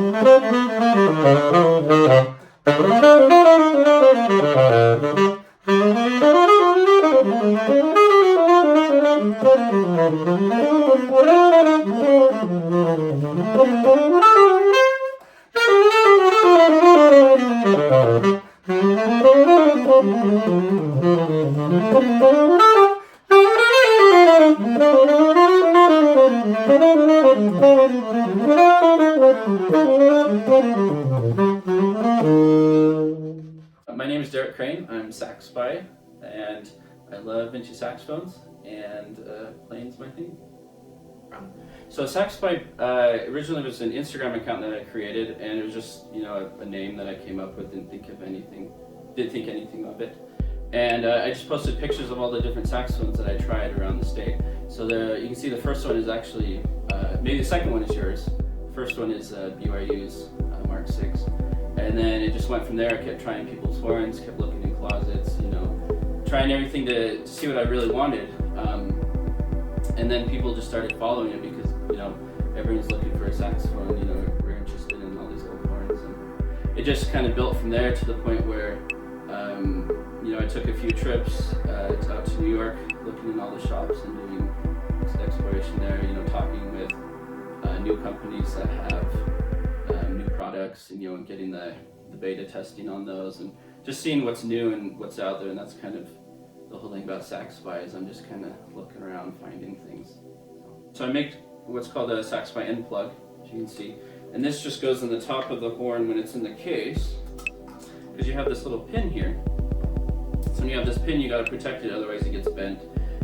My name is Derek Crane. I'm Sax Spy, and I love vintage saxophones, and playing's my thing. So Sax Spy originally was an Instagram account that I created, and it was just a name that I came up with. Didn't think anything of it, and I just posted pictures of all the different saxophones that I tried around the state. So you can see the first one is actually maybe the second one is yours. The first one is BYU's Mark 6. And then it just went from there. I kept trying people's horns, kept looking in closets, trying everything to see what I really wanted. And then people just started following it because, everyone's looking for a saxophone, we're interested in all these old horns. And it just kind of built from there to the point where, I took a few trips out to New York, looking in all the shops and doing exploration there, talking with new companies that have new products and getting the beta testing on those and just seeing what's new and what's out there. And that's kind of the whole thing about Sax Spy is I'm just kind of looking around finding things. So I make what's called a Sax Spy end plug, as you can see, and this just goes in the top of the horn when it's in the case, because you have this little pin here. So when you have this pin, you got to protect it, otherwise it gets bent.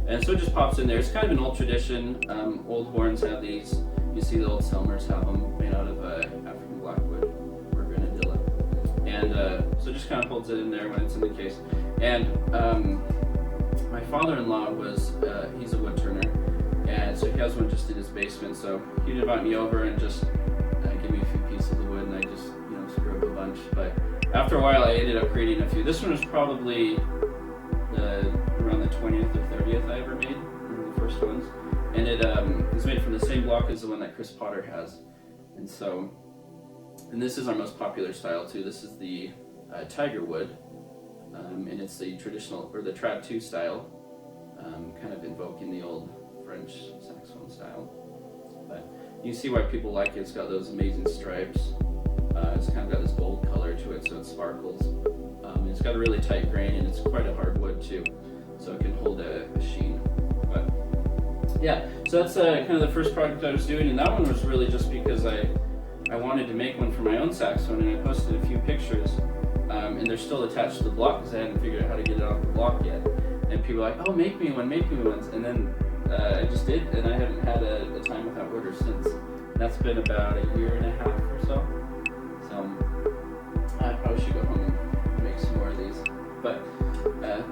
And so it just pops in there. It's kind of an old tradition. Old horns have these. You see the old Selmers have them made out of African blackwood or grenadilla. And so it just kind of holds it in there when it's in the case. And my father-in-law he's a wood turner, and so he has one just in his basement. So he'd invite me over and just give me a few pieces of wood, and I just screw up a bunch. But after a while, I ended up creating a few. This one was probably around the 20th or 30th I ever made, one of the first ones. And it was made from the same block as the one that Chris Potter has. And this is our most popular style too. This is the tiger wood, and it's the traditional, or the trad 2 style, kind of invoking the old French saxophone style. But you see why people like it. It's got those amazing stripes. It's kind of got this gold color to it, so it sparkles. It's got a really tight grain, and it's quite a hard wood too, so it can hold a sheen. But yeah, so that's kind of the first project I was doing, and that one was really just because I wanted to make one for my own saxophone, and I posted a few pictures, and they're still attached to the block because I hadn't figured out how to get it off the block yet. And people were like, "Oh, make me one," and then I just did, and I haven't had a time without order since. That's been about a year and a half or so. So I probably should go home and make some more of these. But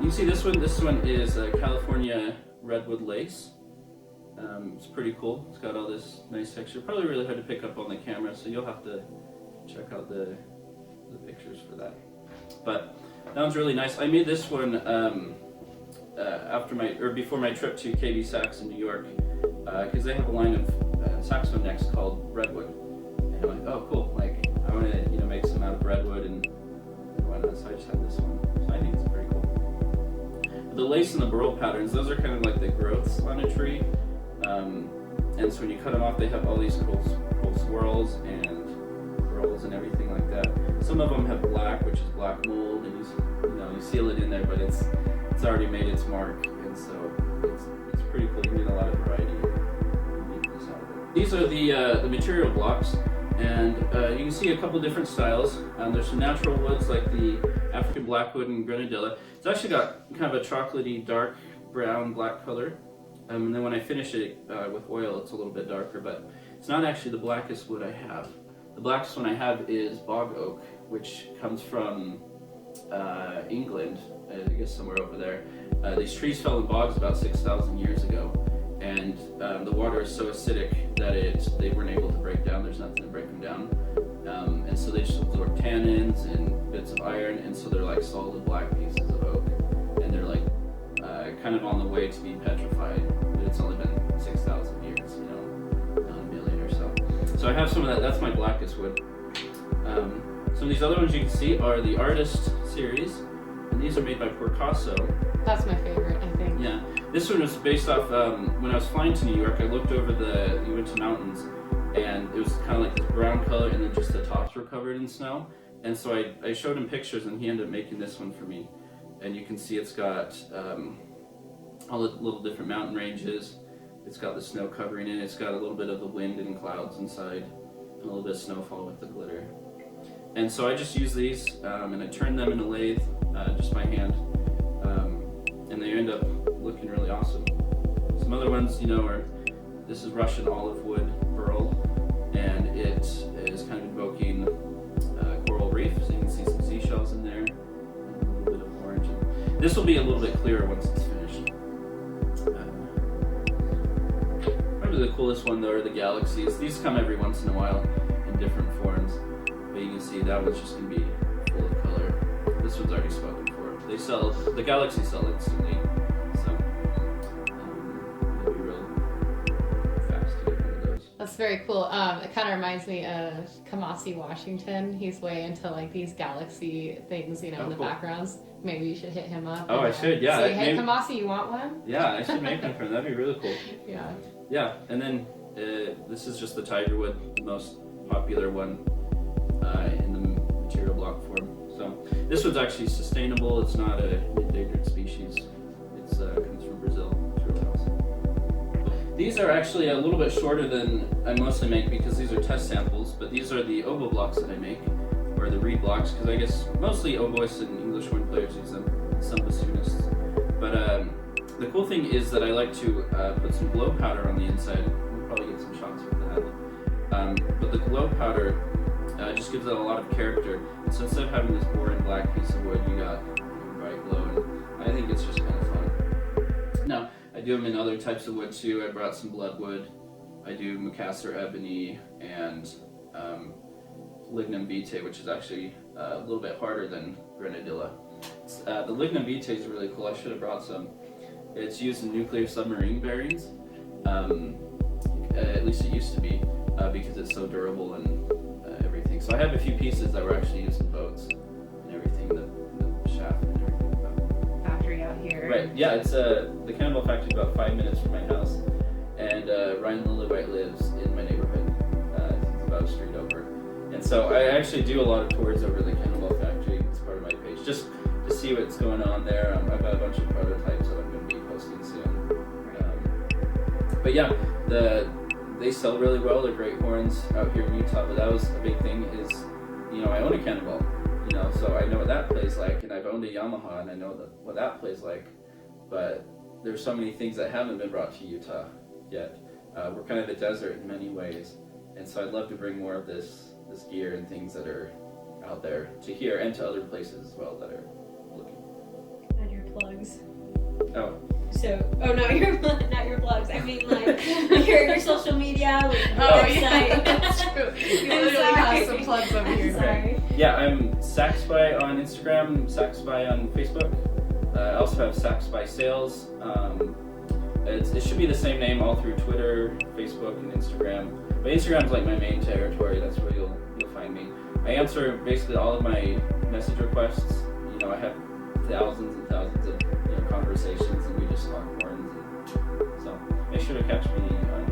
you see this one. This one is California redwood lace. It's pretty cool. It's got all this nice texture. Probably really hard to pick up on the camera, so you'll have to check out the pictures for that. But that one's really nice. I made this one before my trip to KB Sax in New York, because they have a line of saxophone necks called redwood, and I'm like, oh cool, like I want to make some out of redwood and whatnot. So I just had this one. So I think it's pretty cool. The lace and the burl patterns, those are kind of like the growths on a tree. And so when you cut them off, they have all these cool swirls and curls and everything like that. Some of them have black, which is black mold, and you seal it in there, but it's already made its mark, and so it's pretty cool. You get a lot of variety and uniqueness out of it. These are the material blocks, and you can see a couple different styles. There's some natural woods like the African blackwood and grenadilla. It's actually got kind of a chocolatey, dark brown, black color. And then when I finish it with oil, it's a little bit darker, but it's not actually the blackest wood I have. The blackest one I have is bog oak, which comes from England, I guess somewhere over there. These trees fell in bogs about 6,000 years ago, and the water is so acidic that they weren't able to break down. There's nothing to break them down. And so they just absorb tannins and bits of iron, and so they're like solid black pieces of oak. And they're like kind of on the way to be petrified, but it's only been 6,000 years, not a million or so. So I have some of that. That's my blackest wood. Some of these other ones you can see are the Artist series, and these are made by Picasso. That's my favorite, I think. Yeah, this one was based off, when I was flying to New York, I looked over the Uinta Mountains, and it was kind of like this brown color, and then just the tops were covered in snow. And so I showed him pictures, and he ended up making this one for me. And you can see it's got all the little different mountain ranges. It's got the snow covering it. It's got a little bit of the wind and clouds inside, and a little bit of snowfall with the glitter. And so I just use these, and I turn them in a lathe, just by hand, and they end up looking really awesome. Some other ones, are, this is Russian olive wood burl, and it is kind of invoking coral reef, so you can see some seashells in there, and a little bit of orange. And this will be a little bit clearer once it's finished. Probably the coolest one though are the galaxies. These come every once in a while in different forms. But you can see that one's just going to be full of color. This one's already spoken for. The galaxies sell instantly, so it'll be real fast to get one of those. That's very cool. It kind of reminds me of Kamasi Washington. He's way into like these galaxy things, in the backgrounds. Maybe you should hit him up. Oh, I should, yeah. Say, hey, Kamasi, you want one? Yeah, I should make one for him. That'd be really cool. Yeah. Yeah, and then this is just the tigerwood, the most popular one in the material block form. So this one's actually sustainable. It's not an endangered species. It comes from Brazil. It's really awesome. These are actually a little bit shorter than I mostly make because these are test samples, but these are the oboe blocks that I make, or the reed blocks, because I guess mostly oboists and English horn players use them, some bassoonists. But the cool thing is that I like to put some glow powder on the inside. We'll probably get some shots with that. But the glow powder just gives it a lot of character. And so instead of having this boring black piece of wood, you got bright glow, and I think it's just kind of fun. Now, I do them in other types of wood too. I brought some bloodwood. I do Macassar ebony and lignum vitae, which is actually a little bit harder than grenadilla. The lignum vitae is really cool. I should have brought some. It's used in nuclear submarine bearings. At least it used to be, because it's so durable and everything. So I have a few pieces that were actually used in boats and everything, the shaft and everything. Factory out here. Right, yeah, it's the Cannonball Factory is about 5 minutes from my house, and Ryan Lillywhite lives in my neighborhood. He's about a street over. And so I actually do a lot of tours over the Cannonball Factory. It's part of my page, just to see what's going on there. I've got a bunch of prototypes that I'm going to be posting soon. But yeah, they sell really well. They're great horns out here in Utah. But that was a big thing is, I own a Cannonball, so I know what that plays like, and I've owned a Yamaha, and I know what that plays like. But there's so many things that haven't been brought to Utah yet. We're kind of a desert in many ways, and so I'd love to bring more of this gear and things that are out there to here and to other places as well that are looking. And your plugs. Oh. Not your plugs. I mean, like your social media, like your website. Yeah, that's true. You literally have some plugs over here. Sorry. Yeah, I'm Sax Spy on Instagram, Sax Spy on Facebook. I also have Sax Spy Sales. It should be the same name all through Twitter, Facebook, and Instagram. But Instagram's like my main territory. That's where you'll find me. I answer basically all of my message requests. I have thousands and thousands of conversations, and we just talk horns. And so make sure to catch me on